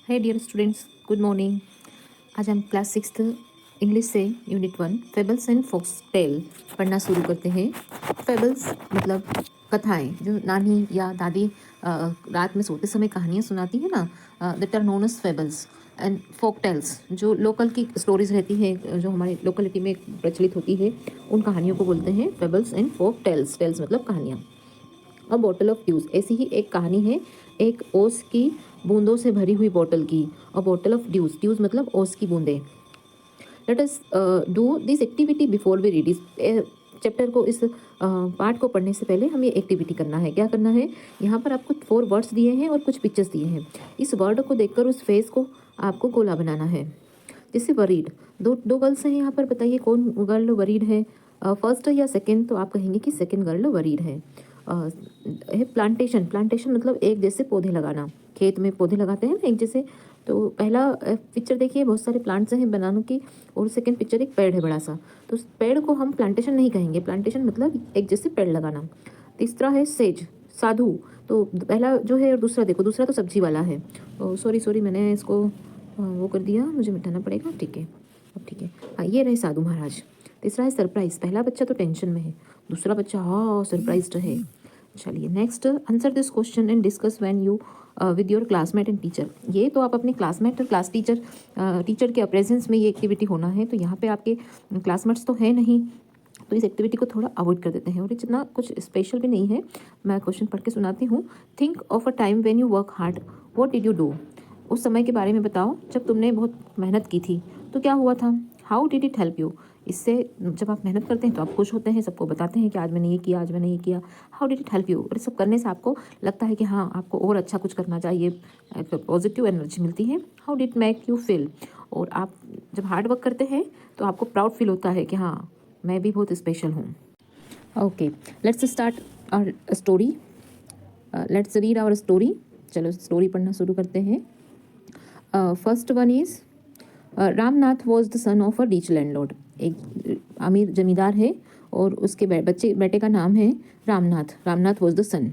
हे dear students, good morning. आज हम class sixth English से unit 1 fables and folks tale पढ़ना शुरू करते हैं। फेबल्स मतलब कथाएं, जो नानी या दादी रात में सोते समय कहानियाँ सुनाती है ना, that are known as fables. And folk tales जो लोकल की स्टोरीज रहती है, जो हमारे लोकलिटी में प्रचलित होती है, उन कहानियों को बोलते हैं fables and folk tales. Tales मतलब कहानियाँ। अ बॉटल ऑफ ड्यूज, ऐसी ही एक कहानी है, एक ओस की बूंदों से भरी हुई बॉटल की। A bottle of dews, dews मतलब ओस की बूंदें। Let us do this activity before we read. इस चैप्टर को, इस पार्ट को पढ़ने से पहले हमें एक्टिविटी करना है। क्या करना है? यहाँ पर आपको 4 वर्ड्स दिए हैं और कुछ पिक्चर्स दिए हैं। इस वर्ड को देखकर उस फेस को आपको गोला बनाना है। जैसे वरीड, दो दो गर्ल्स हैं यहाँ पर, बताइए कौन गर्ल वरीड है, फर्स्ट या सेकंड? तो आप कहेंगे कि सेकंड गर्ल वरीड है। है प्लांटेशन, प्लांटेशन मतलब एक जैसे पौधे लगाना। खेत में पौधे लगाते हैं ना एक जैसे। तो पहला पिक्चर देखिए, बहुत सारे प्लांट्स हैं बनानों की, और सेकंड पिक्चर एक पेड़ है बड़ा सा। तो उस पेड़ को हम प्लांटेशन नहीं कहेंगे, प्लांटेशन मतलब एक जैसे पेड़ लगाना। तीसरा है सेज, साधु। तो पहला जो है और दूसरा देखो, दूसरा तो सब्जी वाला है। सॉरी सॉरी, मैंने इसको वो कर दिया, मुझे मिटाना पड़ेगा। ठीक है, अब ठीक है। हाँ, ये रहे साधु महाराज। तीसरा है सरप्राइज, पहला बच्चा तो टेंशन में है, दूसरा बच्चा हाँ सरप्राइज्ड है। चलिए next, answer this question and discuss when you with your classmate and teacher. ये तो आप अपने क्लासमेट और क्लास टीचर टीचर के प्रेजेंस में ये एक्टिविटी होना है। तो यहाँ पे आपके क्लासमेट्स तो है नहीं, तो इस एक्टिविटी को थोड़ा अवॉइड कर देते हैं। और इतना कुछ स्पेशल भी नहीं है, मैं क्वेश्चन पढ़ के सुनाती हूँ। Think of a time when you work hard, what did you do. उस समय के बारे में बताओ जब तुमने बहुत मेहनत की थी, तो क्या हुआ था। How did it help you. इससे जब आप मेहनत करते हैं तो आप खुश होते हैं, सबको बताते हैं कि आज मैंने ये किया, आज मैंने ये किया। How did it help you. और सब करने से आपको लगता है कि हाँ, आपको और अच्छा कुछ करना चाहिए, पॉजिटिव एनर्जी मिलती है। How did make you feel. और आप जब हार्ड वर्क करते हैं तो आपको प्राउड फील होता है कि हाँ, मैं भी बहुत स्पेशल हूँ। Okay, let's start our story. Let's read our story. चलो स्टोरी पढ़ना शुरू करते हैं। First one is Ramnath was the son of a rich landlord. एक अमीर जमींदार है और उसके बेटे का नाम है Ramnath. Ramnath was the son.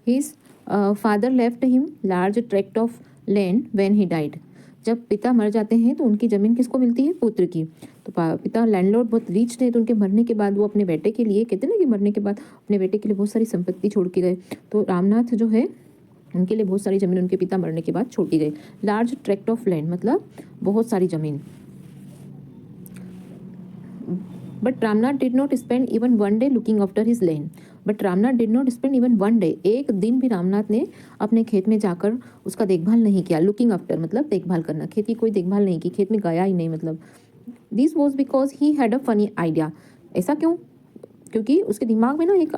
His father left him large tract of land when he died. जब पिता मर जाते हैं तो उनकी ज़मीन किसको मिलती है? पुत्र की। तो पिता लैंडलॉर्ड बहुत रिच थे, तो उनके मरने के बाद वो अपने बेटे के लिए, कहते हैं ना कि मरने के बाद अपने बेटे के लिए बहुत सारी संपत्ति छोड़ के गए। तो रामनाथ जो है, उनके लिए बहुत सारी ज़मीन उनके पिता मरने के बाद छोड़ी गई। लार्ज ट्रैक्ट ऑफ लैंड मतलब बहुत सारी ज़मीन। But Ramnath did not spend even one day looking after his land. But Ramnath did not spend even one day, एक दिन भी रामनाथ ने अपने खेत में जाकर उसका देखभाल नहीं किया। लुकिंग आफ्टर मतलब देखभाल करना, खेत की कोई देखभाल नहीं की, खेत में गया ही नहीं मतलब। This was because he had a funny idea. ऐसा क्यों? क्योंकि उसके दिमाग में ना एक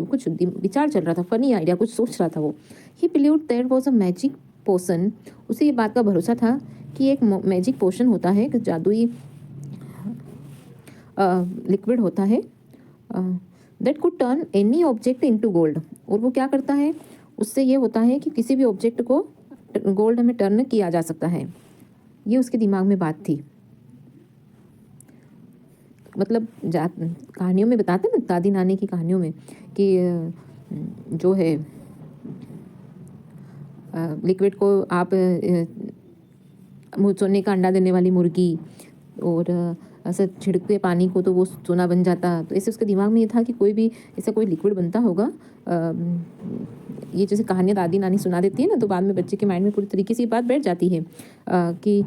कुछ विचार चल रहा था, फनी आइडिया, कुछ सोच रहा था वो। He believed there was a magic potion. उसे ये बात का भरोसा था कि एक मैजिक पोशन होता है, एक जादुई लिक्विड होता है, that could turn any object into gold. और वो क्या करता है, उससे ये होता है कि किसी भी ऑब्जेक्ट को गोल्ड में टर्न किया जा सकता है। ये उसके दिमाग में बात थी। मतलब कहानियों में बताते हैं ना, दादी नानी की कहानियों में, कि जो है लिक्विड को आप सोने का अंडा देने वाली मुर्गी, और ऐसा छिड़कते पानी को तो वो सोना बन जाता। तो ऐसे उसके दिमाग में ये था कि कोई भी ऐसा कोई लिक्विड बनता होगा। ये जैसे कहानियाँ दादी नानी सुना देती है ना, तो बाद में बच्चे के माइंड में पूरी तरीके से ये बात बैठ जाती है कि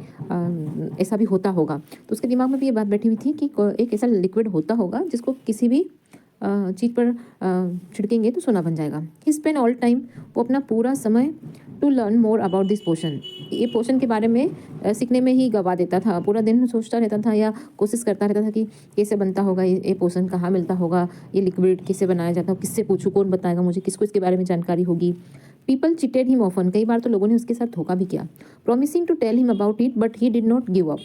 ऐसा भी होता होगा। तो उसके दिमाग में भी ये बात बैठी हुई थी कि एक ऐसा लिक्विड होता होगा जिसको किसी भी चीज़ पर छिड़केंगे तो सोना बन जाएगा। ही स्पेंड ऑल टाइम, वो अपना पूरा समय to learn more about this potion, ये पोशन के बारे में सीखने में ही गवा देता था। पूरा दिन सोचता रहता था या कोशिश करता रहता था कि कैसे बनता होगा ये पोशन, कहाँ मिलता होगा, ये लिक्विड कैसे बनाया जाता है, किससे पूछूं, कौन बताएगा मुझे, किसको इसके बारे में जानकारी होगी। पीपल चिटेड हिम ऑफन, कई बार तो लोगों ने उसके साथ धोखा भी किया। Promising to tell him about it but he did not give up.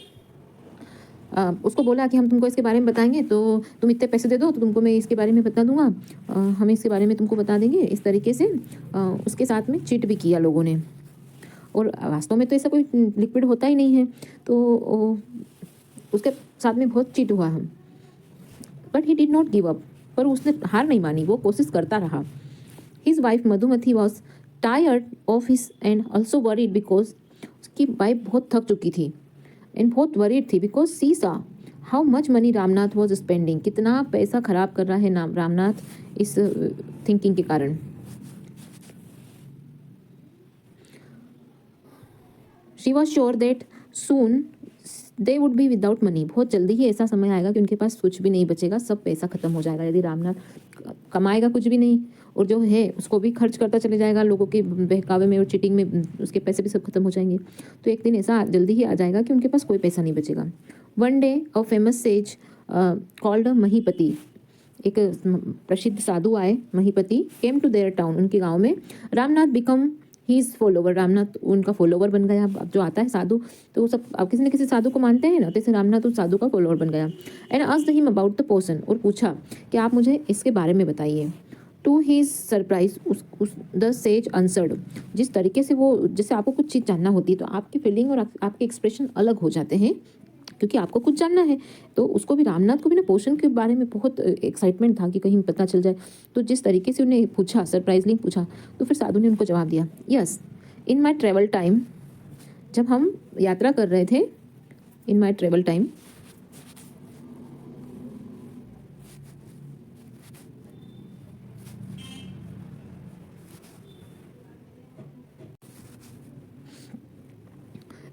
उसको बोला कि हम तुमको इसके बारे में बताएंगे, तो तुम इतने पैसे दे दो तो तुमको मैं इसके बारे में बता दूंगा, हम इसके बारे में तुमको बता देंगे। इस तरीके से उसके साथ में चीट भी किया लोगों ने, और वास्तव में तो ऐसा कोई लिक्विड होता ही नहीं है। तो उसके साथ में बहुत चीट हुआ हम। But he did not give up, पर उसने हार नहीं मानी, वो कोशिश करता रहा। His wife Madhumati was tired of his and also worried because उसकी वाइफ बहुत थक चुकी थी एंड बहुत वरीड थी बिकॉज सी सा how much money Ramnath was spending, कितना पैसा खराब कर रहा है रामनाथ इस थिंकिंग के कारण। She was sure that soon they would be without money, बहुत जल्दी ही ऐसा समय आएगा कि उनके पास कुछ भी नहीं बचेगा, सब पैसा खत्म हो जाएगा यदि रामनाथ कमाएगा कुछ भी नहीं और जो है उसको भी खर्च करता चले जाएगा लोगों के बहकावे में और चीटिंग में, उसके पैसे भी सब खत्म हो जाएंगे। तो एक दिन ऐसा जल्दी ही आ जाएगा कि उनके पास कोई पैसा नहीं बचेगा। One day a famous sage called Mahipati, एक प्रसिद्ध साधु आए Mahipati, came to their town, उनके गाँव में। Ramnath become he is follower, Ramnath उनका फॉलोवर बन गया। अब जो आता है साधु तो सब अब किसी न किसी साधु को मानते हैं ना, तो रामनाथ उस साधु का फॉलोवर बन गया। And asked him about the person, और पूछा कि आप मुझे इसके बारे में बताइए। टू हीज सरप्राइज उस द सेज आंसर्ड, जिस तरीके से वो, जैसे आपको कुछ चीज़ जानना होती है तो आपकी फीलिंग और आपके एक्सप्रेशन अलग हो जाते हैं क्योंकि आपको कुछ जानना है। तो उसको भी, रामनाथ को भी ना पोषण के बारे में बहुत एक्साइटमेंट था कि कहीं पता चल जाए। तो जिस तरीके से उन्हें पूछा, सरप्राइजली पूछा, तो फिर साधु ने उनको जवाब दिया, yes in my travel time, जब हम यात्रा कर रहे थे, in my travel time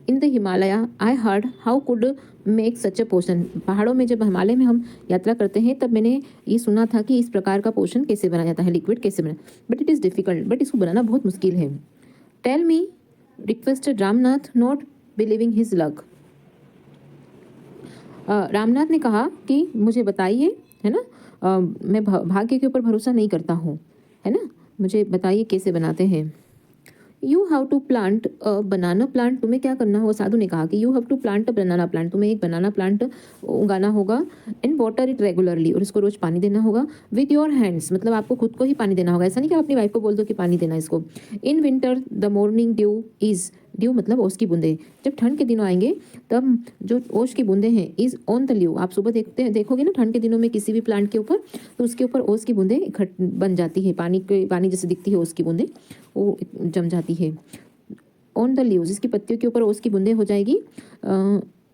in the Himalaya I heard how could make such a potion, पहाड़ों में जब हिमालय में हम यात्रा करते हैं तब मैंने ये सुना था कि इस प्रकार का पोषण कैसे बनाया जाता है, लिक्विड कैसे बना, but it is difficult, but इसको बनाना बहुत मुश्किल है। Tell me requested Ramnath, not believing his luck. Ramnath ने कहा कि मुझे बताइए, है ना, मैं भाग्य के ऊपर भरोसा नहीं करता हूँ, है ना, मुझे बताइए कैसे बनाते हैं। You have to plant a banana plant, तुम्हें क्या करना होगा, साधु ने कहा कि you have to plant a banana plant, तुम्हें एक बनाना प्लांट उगाना होगा। एंड वाटर इट रेगुलरली, और इसको रोज पानी देना होगा। विद योर हैंड्स, मतलब आपको खुद को ही पानी देना होगा, ऐसा नहीं कि आप अपनी वाइफ को बोल दो कि पानी देना इसको। In winter the morning due is, due मतलब ओस की बूंदे, जब ठंड के दिनों आएंगे तब जो ओस की बूंदे हैं, इज ऑन द लीव, आप सुबह देखोगे ना ठंड के दिनों में किसी भी प्लांट के ऊपर, तो उसके ऊपर ओस की बूंदे बन जाती है, पानी जैसे दिखती है ओस की बूंदे, वो जम जाती है। ऑन द लीव्स, इसकी पत्तियों के ऊपर ओस की बूंदें हो जाएगी।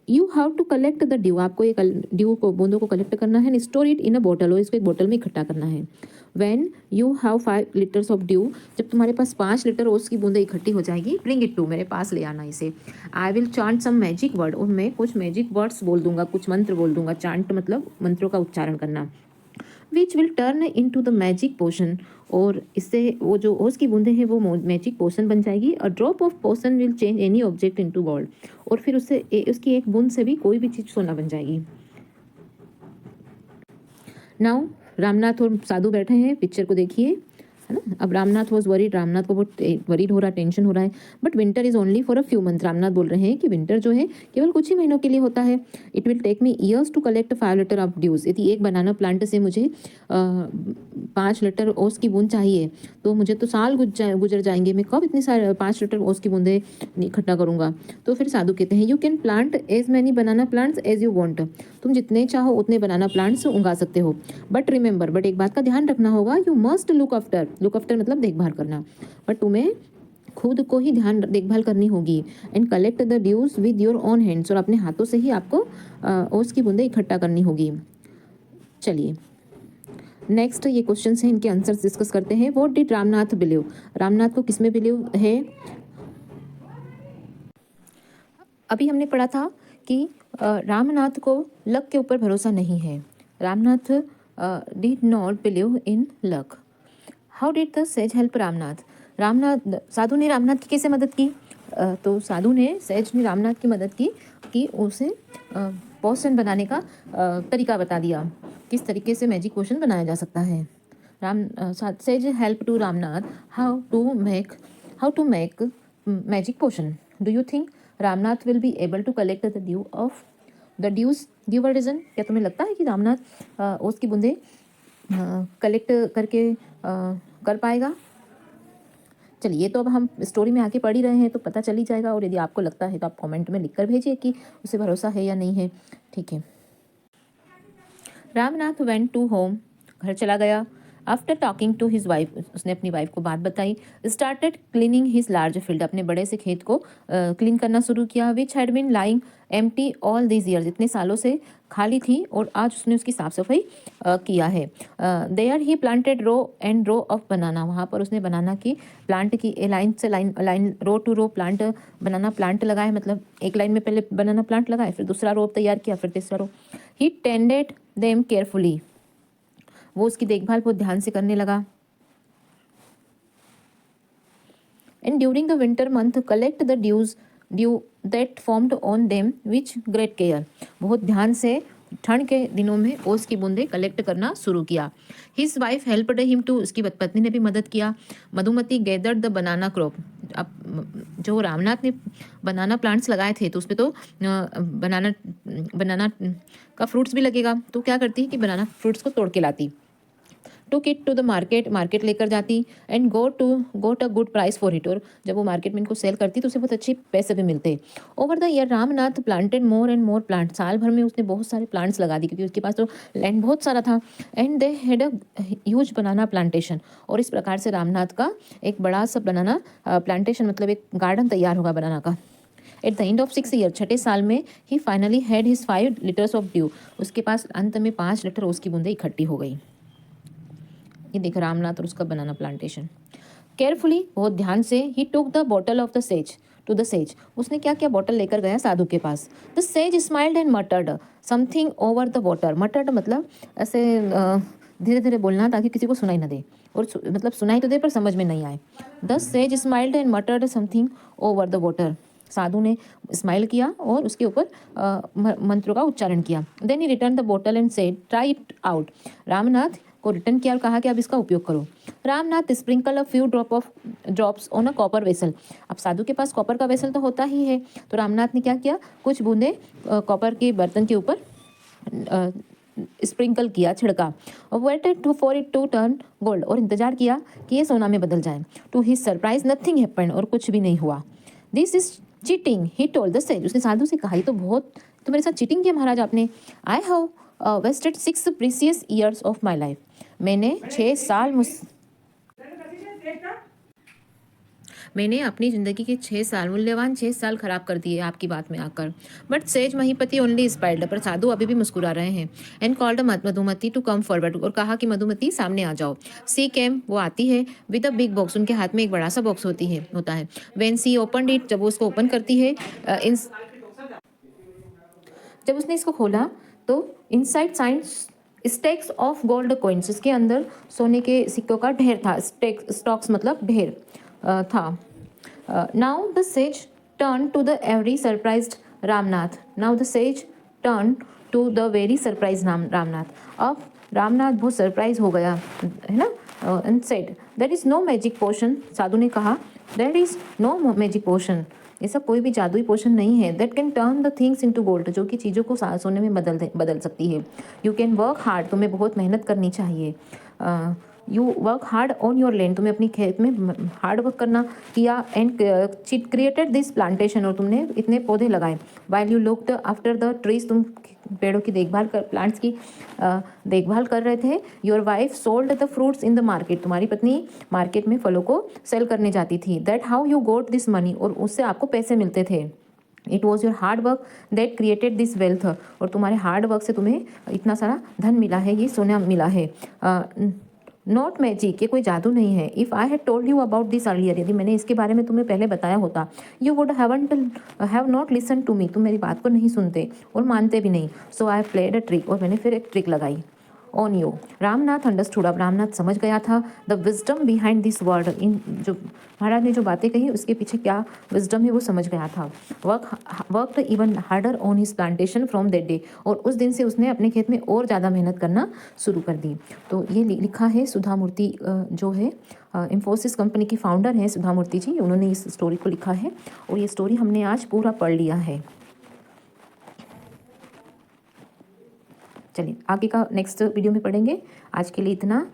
You have to collect the dew, आपको ये ड्यू को, बूंदों को कलेक्ट करना है। Store it in a bottle, और इसको एक बोतल में इकट्ठा करना है। When you have 5 litres of dew, जब तुम्हारे पास 5 लीटर ओस की बूंदें इकट्ठी हो जाएगी, ब्रिंग इट टू, मेरे पास ले आना इसे। I will chant some magic word, और मैं कुछ मैजिक वर्ड्स बोल दूंगा, कुछ मंत्र बोल दूंगा। चांट मतलब मंत्रों का उच्चारण करना। Which will turn in to the magic potion, और इससे वो जो ओस की बूंदें हैं वो मैजिक पोशन बन जाएगी। A drop of potion will change any object into gold, और फिर उसकी एक बूंद से भी कोई भी चीज़ सोना बन जाएगी। नाउ रामनाथ और साधु बैठे हैं, पिक्चर को देखिए, है ना। अब रामनाथ वॉज वरीड, रामनाथ को बहुत वरीड हो रहा है, टेंशन हो रहा है। But winter is only for a few month, Ramnath बोल रहे हैं कि विंटर जो है केवल कुछ ही महीनों के लिए होता है। It will take me years to collect 5 litre of dews, यदि एक बनाना प्लांट से मुझे 5 लीटर ओस की बूंद चाहिए तो मुझे तो साल गुजर जाएंगे, मैं कब इतनी सारे 5 लीटर ओस की बूंदें इकट्ठा करूंगा। तो फिर साधु कहते हैं, you can plant as many banana plants as you want, तुम जितने चाहो उतने बनाना प्लांट्स उगा सकते हो। बट रिमेंबर, बट एक बात का ध्यान रखना होगा, you must look after, look after मतलब देखभाल करना, बट तुम्हें खुद को ही देखभाल करनी होगी। And collect the dews with your own hands, और अपने हाथों से ही आपको ओस की बूंदें इकट्ठा करनी होगी। चलिए नेक्स्ट ये क्वेश्चंस हैं, इनके आंसर्स डिस्कस करते हैं। What did Ramnath believe, Ramnath को किसमें बिलीव है। अभी हमने पढ़ा था कि रामनाथ को लक के ऊपर भरोसा नहीं है। Ramnath did not believe in luck. How did the sage help Ramnath, Ramnath, साधु ने रामनाथ की कैसे मदद की। तो साधु ने, सेज ने रामनाथ की मदद की कि उसे पोशन बनाने का तरीका बता दिया, किस तरीके से मैजिक पोशन बनाया जा सकता है। Sage help to Ramnath how to make magic potion. Do you think Ramnath will be able to collect the dew of the dews giver reason, क्या तुम्हें लगता है कि रामनाथ ओस की बूंदे कलेक्ट करके कर पाएगा। चलिए, तो अब हम स्टोरी में आके पढ़ ही रहे हैं तो पता चल ही जाएगा, और यदि आपको लगता है तो आप कमेंट में लिख कर भेजिए कि उसे भरोसा है या नहीं है। ठीक है। रामनाथ वेंट टू होम, घर चला गया। After talking to his wife, उसने अपनी वाइफ को बात बताई। Started cleaning his large field, अपने बड़े से खेत को क्लीन करना शुरू किया। Which had been lying empty all these years, इतने सालों से खाली थी और आज उसने उसकी साफ सफाई किया है। There he planted row and row of banana, वहाँ पर उसने बनाना की प्लांट की लाइन से line row to row plant banana plant लगाया, मतलब एक लाइन में पहले बनाना प्लांट लगाए, फिर दूसरा रो तैयार किया, फिर तीसरा रो। ही टेंडेड देम केयरफुली, वो उसकी देखभाल बहुत ध्यान से करने लगा। And during the winter month collect the due that formed on them which great care, बहुत ध्यान से ठंड के दिनों में ओस की बूंदें कलेक्ट करना शुरू किया। His wife helped him too, उसकी पत्नी ने भी मदद किया। Madhumati gathered the banana crop, अब जो रामनाथ ने बनाना प्लांट्स लगाए थे तो उसमें तो बनाना का फ्रूट्स भी लगेगा, तो क्या करती कि बनाना फ्रूट्स को तोड़ के लाती। Took it to the market लेकर जाती and got a good price for it, और जब वो मार्केट में इनको सेल करती तो उसे बहुत अच्छे पैसे भी मिलते। Over the year Ramnath planted more and more plant, साल भर में उसने बहुत सारे प्लांट्स लगा दी क्योंकि उसके पास तो लैंड बहुत सारा था। And they had a huge banana plantation, और इस प्रकार से रामनाथ का एक बड़ा सा बनाना प्लांटेशन मतलब एक गार्डन तैयार होगा बनाना का। At the end of 6 year, छठे साल में he finally had his 5 litres of dew, उसके पास अंत में 5 लीटर उसकी बूंदें इकट्ठी हो गई। ये देख रामनाथ और उसका बनाना प्लांटेशन। केयरफुली, बहुत ध्यान से, he took the bottle of the sage to the sage, उसने क्या किया बॉटल लेकर गया साधु के पास। The sage smiled and muttered something over the water, muttered मतलब ऐसे धीरे धीरे बोलना ताकि किसी को सुनाई ना दे, और मतलब सुनाई तो दे पर समझ में नहीं आए। The sage smiled and muttered something over the water, साधु ने स्माइल किया और उसके ऊपर मंत्रों का उच्चारण किया। Then he return the bottle and said try it out, Ramnath को रिटर्न किया और कहा कि अब इसका उपयोग करो। Ramnath sprinkle a few drops on a copper vessel, अब साधु के पास कॉपर का वेसल तो होता ही है, तो रामनाथ ने क्या किया कुछ बूंदे कॉपर के बर्तन के ऊपर स्प्रिंकल किया, छिड़का। Waited for it to turn gold, और इंतजार किया कि ये सोना में बदल जाए। To his surprise nothing happened, और कुछ भी नहीं हुआ। This is cheating he told the sage, उसने साधु से कहा ये तो मेरे साथ चीटिंग किया महाराज आपने। I have wasted 6 precious years of my life, मैंने अपनी ज़िंदगी के 6 साल मूल्यवान 6 साल खराब कर दिए आपकी बात में आकर। But sage Mahipati only smiled, पर साधु अभी भी मुस्कुरा रहे हैं। And called Madhumati to come forward, और कहा कि मधुमती सामने आ जाओ। सी केम, वो आती है विद अ बिग बॉक्स, उनके हाथ में एक बड़ा सा बॉक्स होता है। वेन सी ओपन इट, जब वो उसको ओपन करती है, जब उसने इसको खोला तो inside science stakes of gold coins, इसके अंदर सोने के सिक्कों का ढेर था। स्टॉक्स मतलब ढेर था। Now the sage turn to the every surprised Ramnath, now the sage turn to the very surprise Ramnath, अब रामनाथ बहुत सरप्राइज हो गया है ना। And said there is no magic potion, साधु ने कहा there is no magic potion, ऐसा कोई भी जादुई पोशन नहीं है। That can turn the things into gold, जो कि चीज़ों को सोने में बदल सकती है। यू कैन वर्क हार्ड, तुम्हें बहुत मेहनत करनी चाहिए। You work hard on your land, तुम्हें अपनी खेत में हार्ड वर्क करना किया। एंड क्रिएटेड दिस प्लांटेशन, और तुमने इतने पौधे लगाए। While you looked after the trees, तुम पेड़ों की देखभाल कर प्लांट्स की देखभाल कर रहे थे। Your wife sold the fruits in the market, तुम्हारी पत्नी मार्केट में फलों को सेल करने जाती थी। That how you got this money, और उससे आपको पैसे मिलते थे। It was your hard work that created this wealth, और तुम्हारे हार्ड वर्क से तुम्हें इतना सारा धन मिला है, ये सोना मिला है। नॉट मैजिक, ये कोई जादू नहीं है। If I had told you about this earlier, यदि मैंने इसके बारे में तुम्हें पहले बताया होता, you would have not listen to me, तुम मेरी बात को नहीं सुनते और मानते भी नहीं। सो आई प्लेड अ ट्रिक, और मैंने फिर एक ट्रिक लगाई ऑन यू। रामनाथ अंडरस्टूड, अब रामनाथ समझ गया था the wisdom behind this word, इन जो महाराज ने जो बातें कही उसके पीछे क्या विजडम है वो समझ गया था। Work even harder on his plantation from that day, और उस दिन से उसने अपने खेत में और ज़्यादा मेहनत करना शुरू कर दी। तो ये लिखा है सुधा मूर्ति, जो है इंफोसिस कंपनी की फाउंडर हैं सुधा मूर्ति जी, उन्होंने इस स्टोरी को लिखा है, और ये स्टोरी हमने आज पूरा पढ़ लिया है। चलिए आगे का नेक्स्ट वीडियो में पढ़ेंगे। आज के लिए इतना।